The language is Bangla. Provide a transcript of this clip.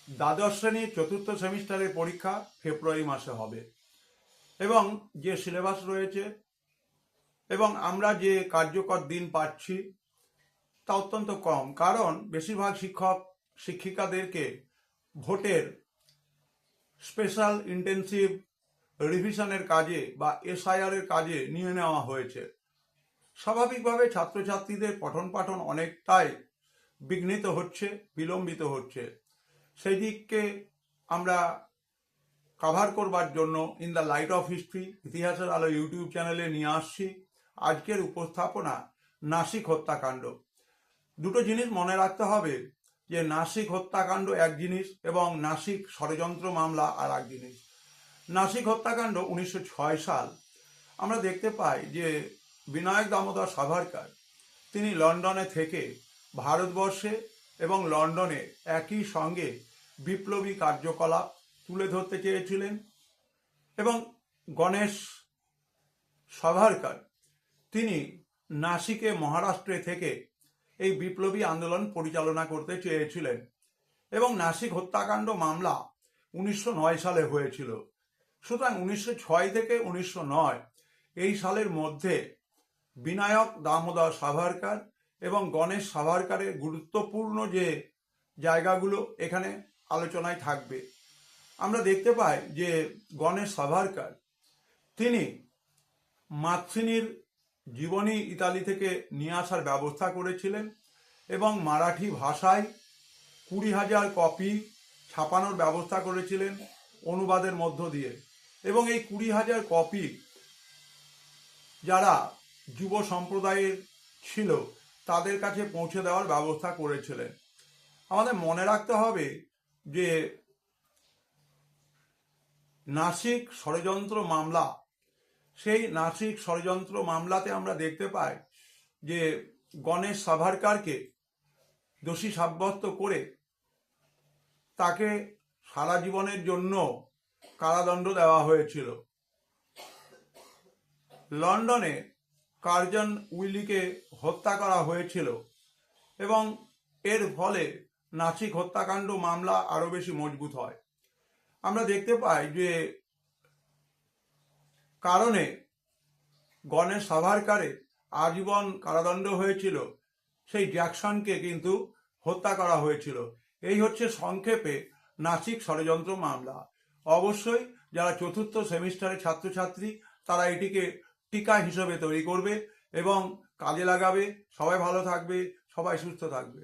দ্বাদশ শ্রেণীর চতুর্থ সেমিস্টারের পরীক্ষা ফেব্রুয়ারি মাসে হবে এবং যে সিলেবাস রয়েছে এবং আমরা যে কার্যকর দিন পাচ্ছি তা অত্যন্ত কম, কারণ বেশিরভাগ শিক্ষক শিক্ষিকাদেরকে ভোটের স্পেশাল ইন্টেন্সিভ রিভিশনের কাজে বা এসআইআর এর কাজে নিয়ে নেওয়া হয়েছে। স্বাভাবিকভাবে ছাত্রছাত্রীদের পঠন পাঠন অনেকটাই বিঘ্নিত হচ্ছে, বিলম্বিত হচ্ছে। সেই দিককে আমরা কাভার করবার জন্য in the light off history ইতিহাসের আলো ইউটিউব চ্যানেলে নিয়ে আসছি আজকের উপস্থাপনা নাসিক হত্যাকাণ্ড। দুটো জিনিস মনে রাখতে হবে যে নাসিক হত্যাকাণ্ড এক জিনিস এবং নাসিক ষড়যন্ত্র মামলা আর এক জিনিস। নাসিক হত্যাকাণ্ড 1906 সাল। আমরা দেখতে পাই যে বিনায়ক দামোদর সাভারকর তিনি লন্ডনে থেকে ভারতবর্ষে এবং লন্ডনে একই সঙ্গে বিপ্লবী কার্যকলাপ তুলে ধরতে চেয়েছিলেন এবং গণেশ সাভারকর তিনি নাসিকে মহারাষ্ট্রে থেকে এই বিপ্লবী আন্দোলন পরিচালনা করতে চেয়েছিলেন এবং নাসিক হত্যাকাণ্ড মামলা 1909 সালে হয়েছিল। সুতরাং 1906 থেকে 1909 এই সালের মধ্যে বিনায়ক দামোদর সাভারকর এবং গণেশ সাভারকরের গুরুত্বপূর্ণ যে জায়গাগুলো এখানে আলোচনায় থাকবে। আমরা দেখতে পাই যে গণেশ সাভারকর তিনি মাতসিনির জীবনী ইতালি থেকে নিয়ে আসার ব্যবস্থা করেছিলেন এবং মারাঠি ভাষায় 20,000 কপি ছাপানোর ব্যবস্থা করেছিলেন অনুবাদের মধ্য দিয়ে এবং এই 20,000 কপি যারা যুব সম্প্রদায়ের ছিল তাদের কাছে পৌঁছে দেওয়ার ব্যবস্থা করেছিলেন। আমাদের মনে রাখতে হবে যে নাসিক ষড়যন্ত্র মামলা, সেই নাসিক ষড়যন্ত্র মামলাতে আমরা দেখতে পাই যে গণেশ সাভারকরকে দোষী সাব্যস্ত করে তাকে সারা জীবনের জন্য কারাদণ্ড দেওয়া হয়েছিল। লন্ডনে কার্জন উইলিকে হত্যা করা হয়েছিল এবং এর ফলে নাসিক হত্যাকাণ্ড মামলা আরো বেশি মজবুত হয়। আমরা দেখতে পাই যে কারণে গণেশ সাভারকরের আজীবন কারাদণ্ড হয়েছিল, সেই জ্যাকসনকে কিন্তু হত্যা করা হয়েছিল। এই হচ্ছে সংক্ষেপে নাসিক ষড়যন্ত্র মামলা। অবশ্যই যারা চতুর্থ সেমিস্টারের ছাত্রছাত্রী তারা এটিকে টিকা হিসেবে তৈরি করবে এবং কাজে লাগাবে। সবাই ভালো থাকবে, সবাই সুস্থ থাকবে।